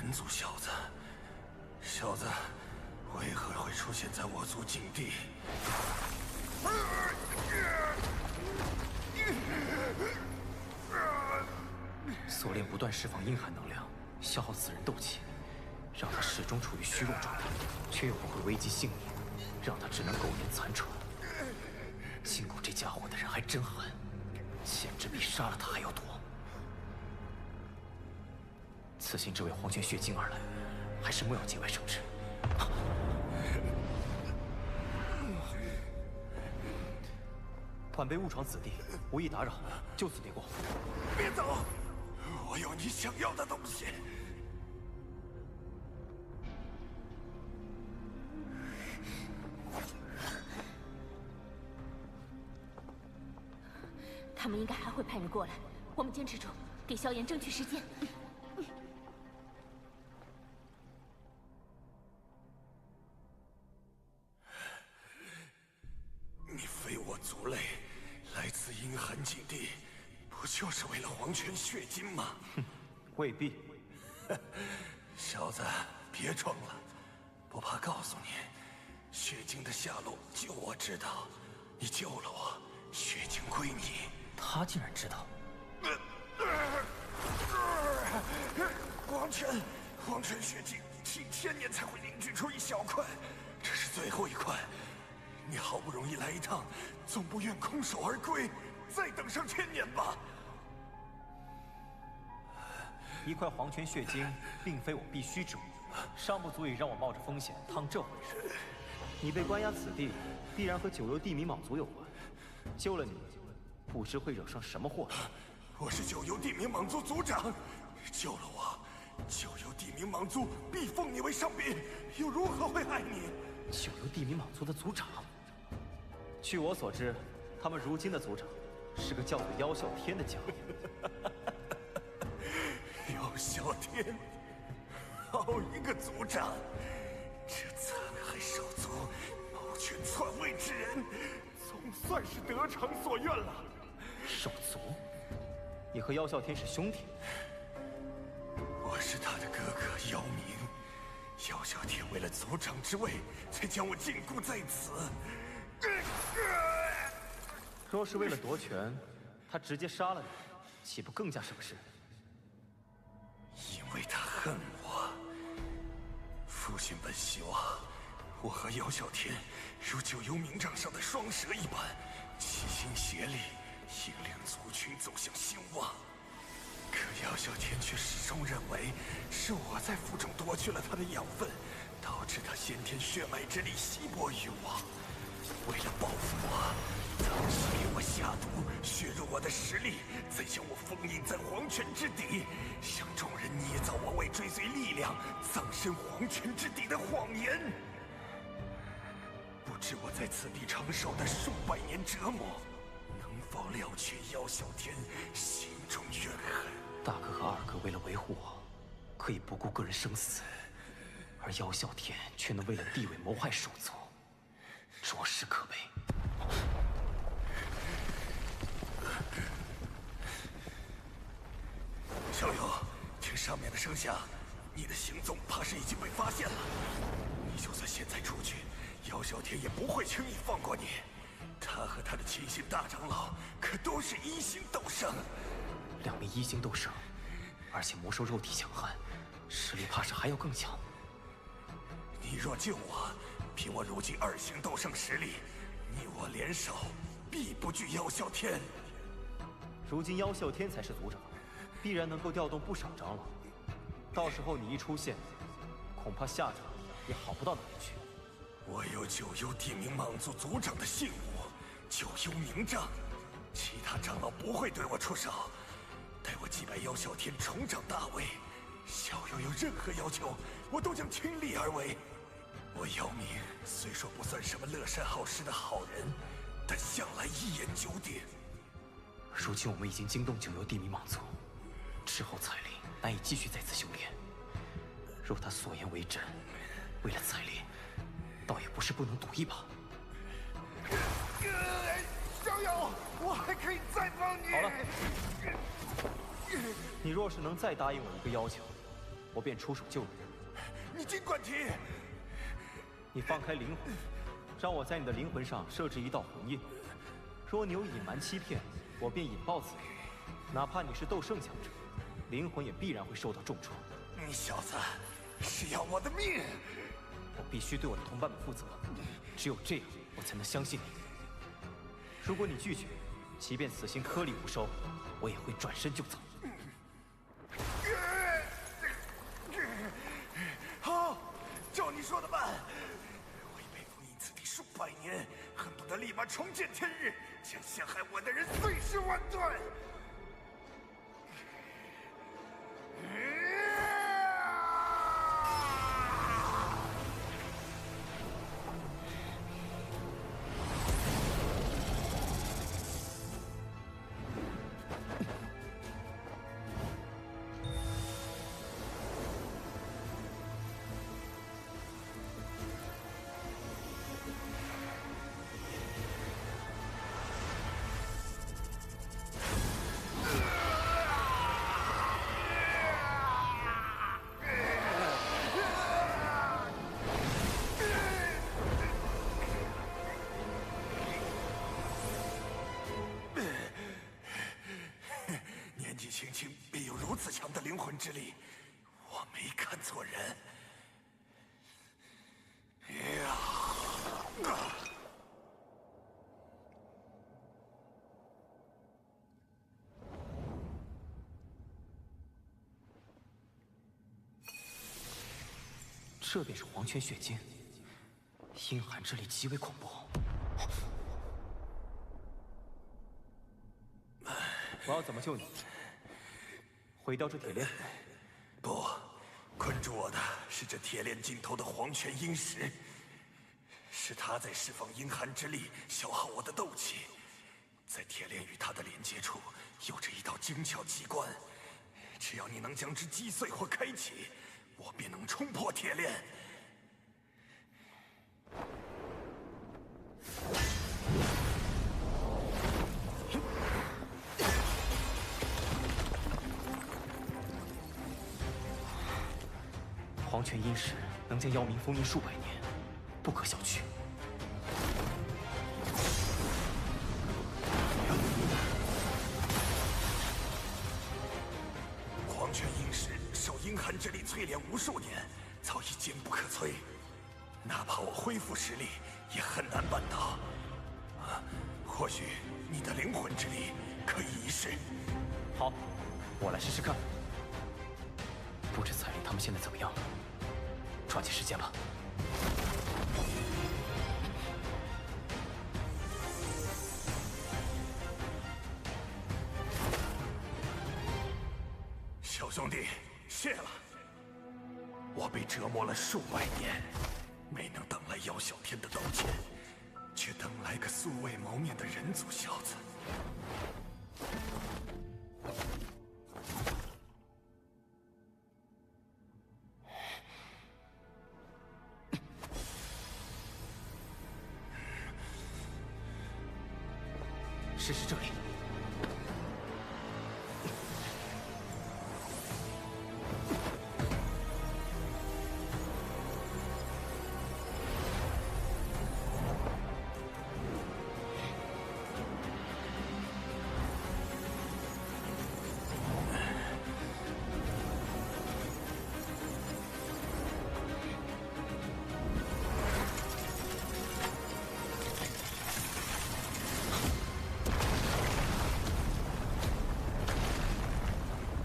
人族小子，小子为何会出现在我族境地？锁链不断释放阴寒能量，消耗此人斗气，让他始终处于虚弱状态，却又不会危及性命，让他只能苟延残喘。进攻这家伙的人还真狠，简直比杀了他还要多。此行只为黄泉血晶而来，还是莫要节外生枝。晚辈误闯此地，无意打扰，就此别过。别走，我有你想要的东西。他们应该还会派人过来，我们坚持住，给萧炎争取时间。你非我族类，来自阴寒境地，不就是为了黄泉血晶吗？哼，未必。小子，别装了，不怕告诉你，血晶的下落就我知道。你救了我，血晶归你。他竟然知道。黄泉血晶几千年才会凝聚出一小块，这是最后一块。你好不容易来一趟，总不愿空手而归，再等上1000年吧。一块黄泉血晶并非我必须之物，尚不足以让我冒着风险趟这回事。你被关押此地，必然和九幽地冥蟒族有关。救了你，不知会惹上什么祸事。我是九幽地冥蟒族族长，救了我，九幽地冥蟒族必奉你为上宾，又如何会害你？九幽地冥蟒族的族长？据我所知，他们如今的族长是个叫做妖啸天的家伙。妖啸天，好一个族长！这残害兽族、谋权篡位之人，总算是得偿所愿了。兽族？你和妖啸天是兄弟？我是他的哥哥妖冥。妖啸天为了族长之位，才将我禁锢在此。若是为了夺权，他直接杀了你，岂不更加省事？因为他恨我。父亲本希望我和妖啸天如九幽冥掌上的双蛇一般，齐心协力，引领族群走向兴旺。可妖啸天却始终认为是我在腹中夺去了他的养分，导致他先天血脉之力稀薄于我。为了报复我，当时给我下毒，削弱我的实力，再将我封印在黄泉之底，向众人捏造我为追随力量葬身黄泉之底的谎言。不知我在此地承受的数百年折磨，能否了却妖啸天心中怨恨？大哥和二哥为了维护我，可以不顾个人生死，而妖啸天却能为了地位谋害兽族，着实可悲。小友，听上面的声响，你的行踪怕是已经被发现了。你就算现在出去，妖啸天也不会轻易放过你。他和他的亲信大长老可都是1星斗圣。2名1星斗圣，而且魔兽肉体强悍，实力怕是还要更强。你若救我，凭我如今2星斗圣实力，你我联手，必不惧妖啸天。如今妖啸天才是族长，必然能够调动不少长老。到时候你一出现，恐怕下场也好不到哪里去。我有九幽地冥蟒族族长的信物九幽冥杖，其他长老不会对我出手。待我击败妖啸天，重掌大位，小友有任何要求，我都将倾力而为。我姚明虽说不算什么乐善好施的好人，但向来一言九鼎。如今我们已经惊动九幽地冥蟒族，之后彩铃难以继续再次修炼。若他所言为真，为了彩铃，倒也不是不能赌一把。小友，我还可以再帮你。好了，你若是能再答应我一个要求，我便出手救你。你尽管提。你放开灵魂，让我在你的灵魂上设置一道魂印。若你有隐瞒欺骗，我便引爆此灵。哪怕你是斗圣强者，灵魂也必然会受到重创。你小子是要我的命！我必须对我的同伴们负责，只有这样，我才能相信你。如果你拒绝，即便此行颗粒无收，我也会转身就走。好，照你说的办。我已被封印此地数百年，恨不得立马重见天日，将陷害我的人碎尸万段。年纪轻轻便有如此强的灵魂之力，我没看错人。这便是黄泉血晶，阴寒之力极为恐怖。我要怎么救你？毁掉这铁链？不，困住我的是这铁链尽头的黄泉阴石，是它在释放阴寒之力，消耗我的斗气。在铁链与它的连接处，有着一道精巧机关，只要你能将之击碎或开启，我便能冲破铁链。黄泉阴石能将妖民封印数百年，不可小觑。黄泉阴石受阴寒之力淬炼无数年，早已坚不可摧。哪怕我恢复实力，也很难办到。或许你的灵魂之力可以一试。好，我来试试看。不知彩铃他们现在怎么样了？抓紧时间吧。小兄弟，谢了。我被折磨了数百年，没能等来姚小天的道歉，却等来个素未谋面的人族小子。试试这里。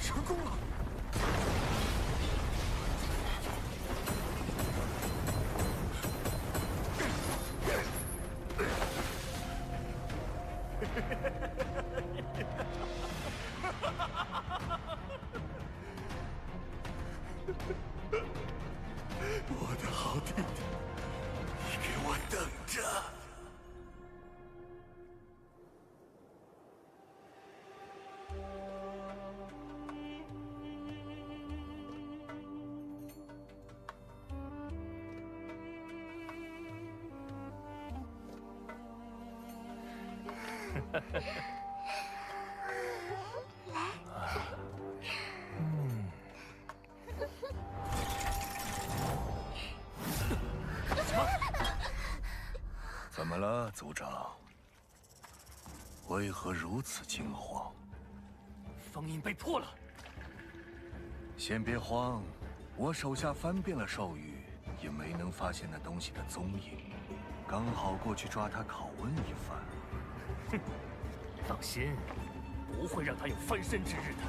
成功了！我的好弟弟，你给我等着！来。了，族长？为何如此惊慌？封印被破了。先别慌，我手下翻遍了兽域，也没能发现那东西的踪影。刚好过去抓他拷问一番。哼，放心，不会让他有翻身之日的。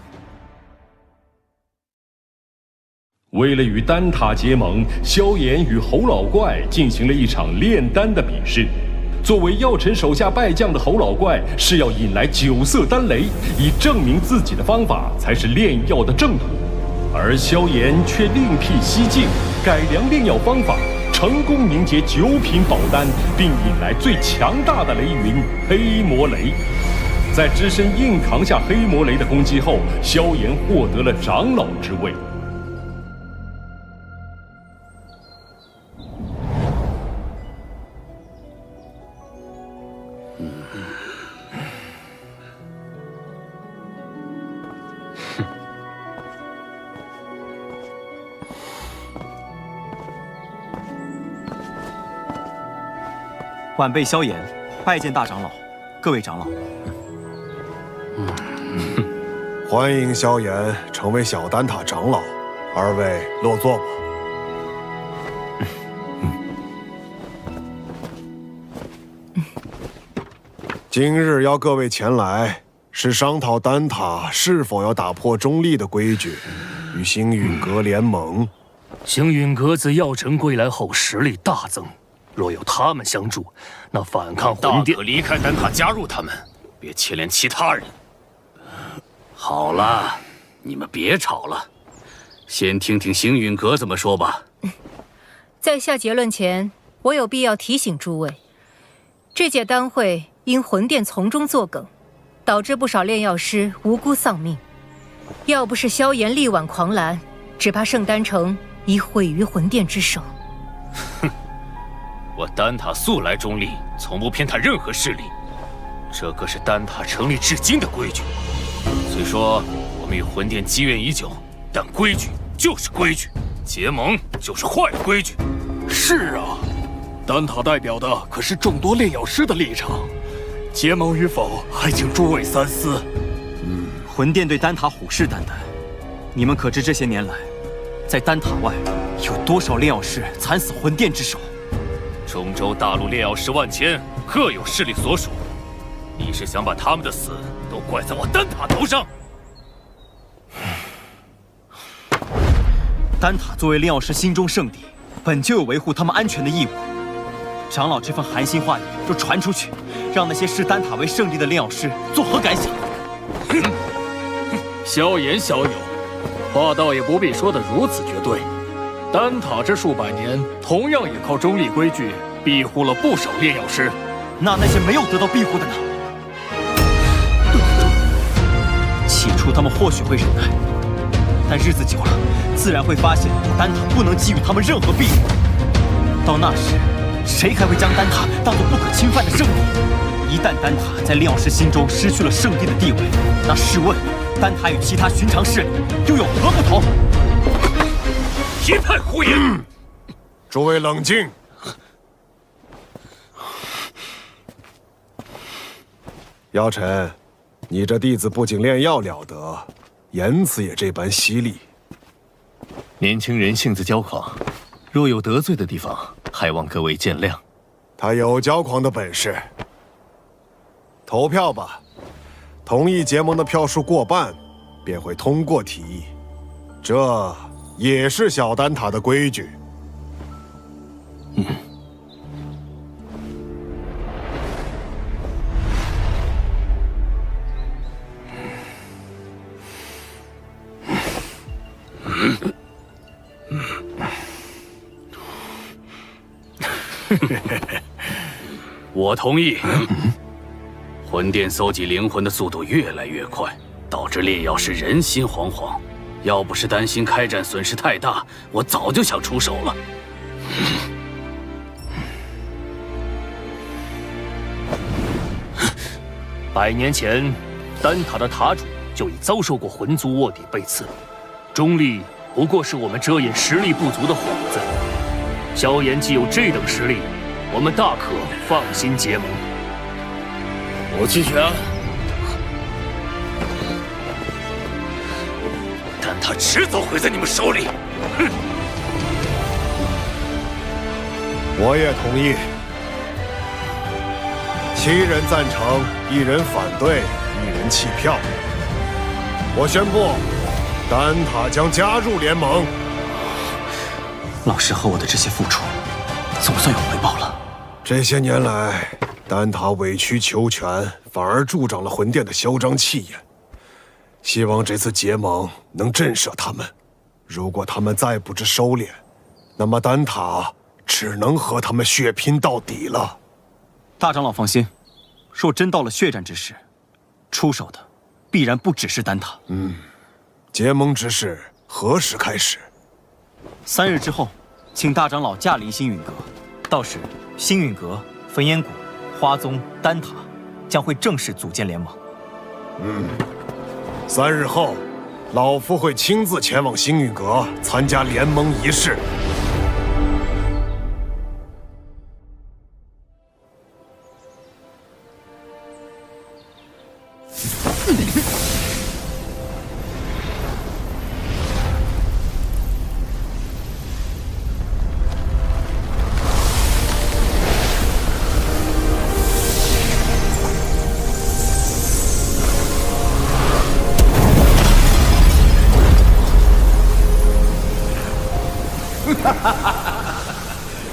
为了与丹塔结盟，萧炎与侯老怪进行了一场炼丹的比试。作为药尘手下败将的侯老怪是要引来9色丹雷，以证明自己的方法才是炼药的正途。而萧炎却另辟蹊径，改良炼药方法，成功凝结9品宝丹，并引来最强大的雷云黑魔雷。在只身硬扛下黑魔雷的攻击后，萧炎获得了长老之位。晚辈萧炎，拜见大长老。各位长老，欢迎萧炎成为小丹塔长老，二位落座吧。今日邀各位前来，是商讨丹塔是否要打破中立的规矩，与星陨阁联盟。星陨阁自药尘归来后实力大增。若有他们相助，那反抗魂殿大可离开丹塔，加入他们，别牵连其他人。好了，你们别吵了，先听听星陨阁怎么说吧。在下结论前，我有必要提醒诸位，这届丹会因魂殿从中作梗，导致不少炼药师无辜丧命。要不是萧炎力挽狂澜，只怕圣丹城已毁于魂殿之手。哼。我丹塔素来中立，从不偏袒任何势力，这可是丹塔成立至今的规矩。虽说我们与魂殿积怨已久，但规矩就是规矩，结盟就是坏规矩。是啊，丹塔代表的可是众多炼药师的立场，结盟与否还请诸位三思。魂殿对丹塔虎视眈眈，你们可知这些年来，在丹塔外有多少炼药师惨死魂殿之手？中州大陆炼药师万千，各有势力所属。你是想把他们的死都怪在我丹塔头上？丹塔作为炼药师心中圣地，本就有维护他们安全的义务。长老这份寒心话语若传出去，让那些视丹塔为圣地的炼药师作何感想？萧炎小友，话倒也不必说得如此绝对。丹塔这数百年，同样也靠中立规矩庇护了不少炼药师。那些没有得到庇护的呢？起初他们或许会忍耐，但日子久了，自然会发现丹塔不能给予他们任何庇护。到那时，谁还会将丹塔当作不可侵犯的圣地？一旦丹塔在炼药师心中失去了圣地的地位，那试问，丹塔与其他寻常势力又有何不同？一派胡言！诸位冷静。药尘，你这弟子不仅炼药了得，言辞也这般犀利。年轻人性子骄狂，若有得罪的地方，还望各位见谅。他有骄狂的本事。投票吧，同意结盟的票数过半，便会通过提议。这也是小丹塔的规矩。我同意。魂殿搜集灵魂的速度越来越快，导致炼药师人心惶惶。要不是担心开战损失太大，我早就想出手了。100年前，丹塔的塔主就已遭受过魂族卧底背刺，中立不过是我们遮掩实力不足的幌子。萧炎既有这等实力，我们大可放心结盟。我弃权。但他迟早毁在你们手里。哼！我也同意。7人赞成，1人反对，1人弃票。我宣布，丹塔将加入联盟。老师和我的这些付出，总算有回报了。这些年来，丹塔委曲求全，反而助长了魂殿的嚣张气焰。希望这次结盟能震慑他们。如果他们再不知收敛，那么丹塔只能和他们血拼到底了。大长老放心，若真到了血战之时，出手的必然不只是丹塔。结盟之事何时开始？3日之后，请大长老驾临星陨阁，到时星陨阁、焚烟谷、花宗、丹塔将会正式组建联盟。3日后，老夫会亲自前往星陨阁参加联盟仪式。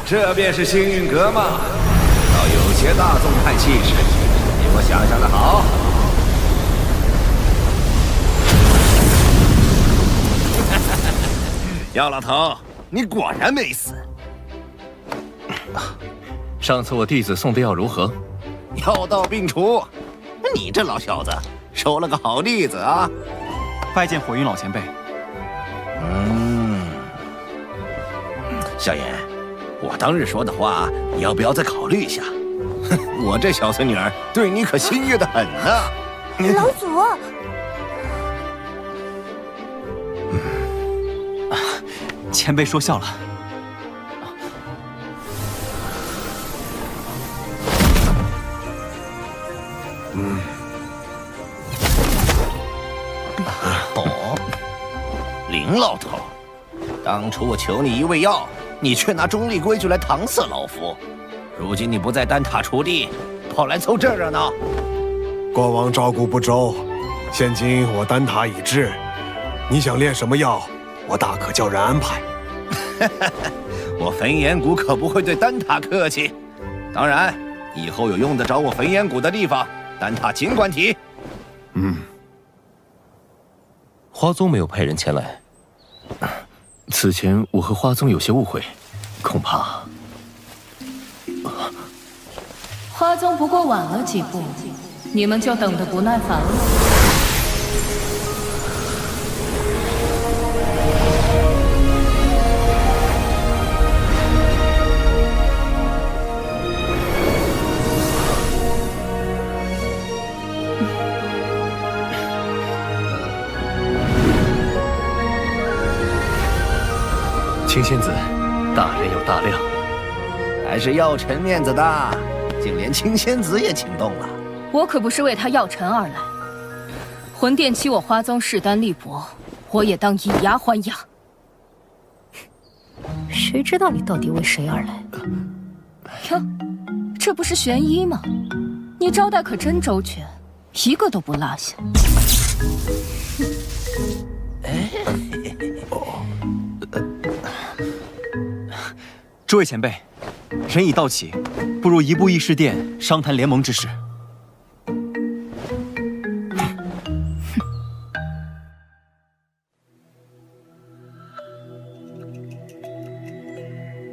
这便是星陨阁吗？倒有些大宗派气势，比我想象的好。姚老头，你果然没死。上次我弟子送的药如何？药到病除。你这老小子收了个好弟子啊！拜见火云老前辈。萧炎，我当日说的话，你要不要再考虑一下？我这小孙女儿对你可心悦得很呢。老祖，前辈说笑了。林老头，当初我求你一味药，你却拿中立规矩来搪塞老夫。如今你不在丹塔锄地，跑来凑这热闹。过往照顾不周，现今我丹塔已至，你想练什么药，我大可叫人安排。我焚炎谷可不会对丹塔客气。当然，以后有用得着我焚炎谷的地方，丹塔尽管提。花宗没有派人前来。此前我和花宗有些误会，恐怕……花宗不过晚了几步，你们就等得不耐烦了。青仙子，大人有大量，还是药尘面子大，竟连青仙子也请动了。我可不是为他药尘而来，魂殿欺我花宗势单力薄，我也当以牙还牙。谁知道你到底为谁而来？哟，这不是玄一吗？你招待可真周全，一个都不落下。诸位前辈，人已到齐，不如移步议事殿商谈联盟之事。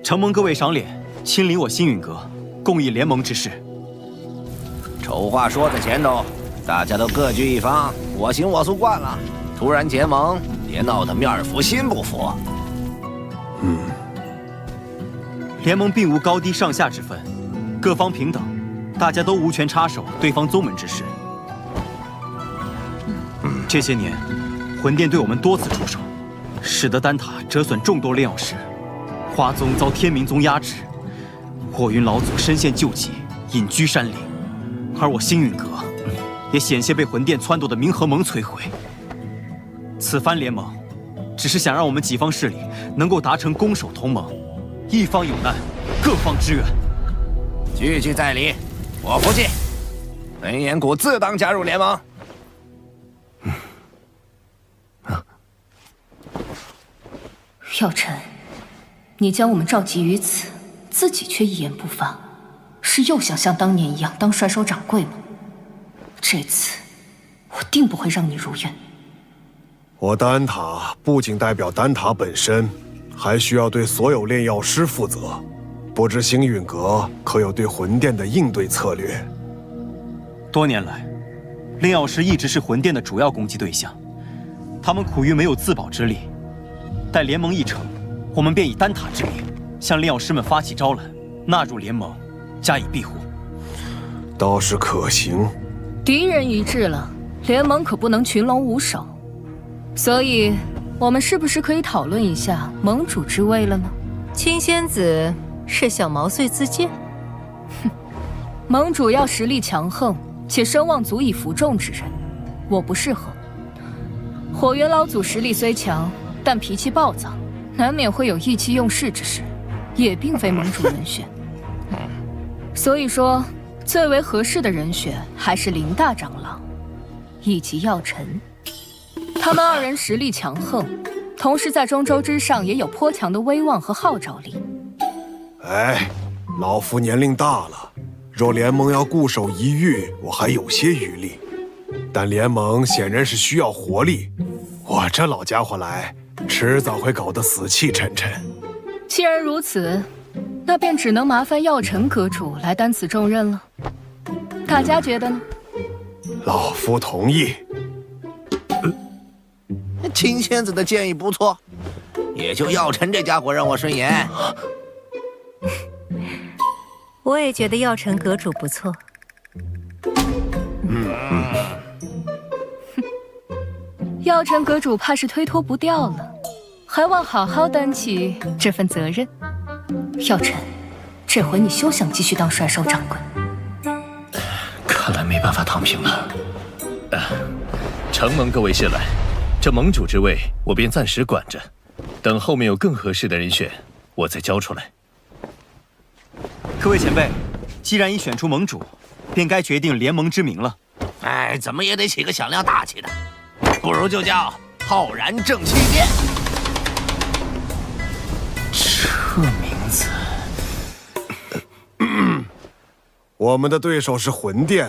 承蒙各位赏脸，亲临我星陨阁，共议联盟之事。丑话说在前头，大家都各据一方，我行我素惯了。突然结盟，别闹得面服心不服。联盟并无高低上下之分，各方平等，大家都无权插手对方宗门之事。这些年，魂殿对我们多次出手，使得丹塔折损众多炼药师，花宗遭天明宗压制，火云老祖身陷旧疾，隐居山林，而我星陨阁也险些被魂殿撺掇的冥河盟摧毁。此番联盟，只是想让我们几方势力能够达成攻守同盟，一方有难，各方支援。句句在理，我不信。文彦谷自当加入联盟。药尘，你将我们召集于此，自己却一言不发，是又想像当年一样当帅首掌柜吗？这次我定不会让你如愿。我丹塔不仅代表丹塔本身，还需要对所有炼药师负责。不知星陨阁可有对魂殿的应对策略？多年来，炼药师一直是魂殿的主要攻击对象，他们苦于没有自保之力。待联盟一成，我们便以丹塔之名，向炼药师们发起招揽，纳入联盟，加以庇护。倒是可行。敌人一致了，联盟可不能群龙无首。所以，我们是不是可以讨论一下盟主之位了呢？青仙子是想毛遂自荐？哼，盟主要实力强横且声望足以服众之人，我不适合。火元老祖实力虽强，但脾气暴躁，难免会有意气用事之时，也并非盟主人选。所以说，最为合适的人选还是林大长老以及药尘。他们二人实力强横，同时在中州之上也有颇强的威望和号召力。哎，老夫年龄大了，若联盟要固守一隅，我还有些余力。但联盟显然是需要活力，我这老家伙来，迟早会搞得死气沉沉。既然如此，那便只能麻烦药尘阁主来担此重任了。大家觉得呢？老夫同意。青仙子的建议不错，也就药尘这家伙让我顺眼。我也觉得药尘阁主不错。药尘阁主怕是推脱不掉了，还望好好担起这份责任。药尘，这回你休想继续当帅首掌柜。看来没办法躺平了。承蒙各位信赖，这盟主之位我便暂时管着，等后面有更合适的人选，我再交出来。各位前辈，既然已选出盟主，便该决定联盟之名了。哎，怎么也得起个响亮大气的，不如就叫浩然正气殿。这名字，我们的对手是魂殿，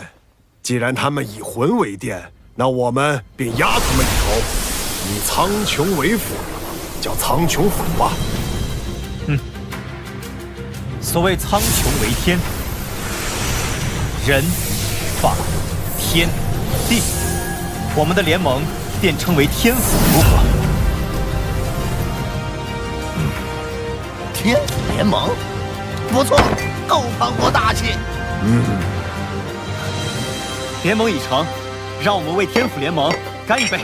既然他们以魂为殿，那我们便压他们一头，以苍穹为辅，叫苍穹府吧。所谓苍穹为天，人、法、天、地，我们的联盟便称为天府，如何？天府联盟，不错，够磅礴大气。联盟已成，让我们为天府联盟干一杯！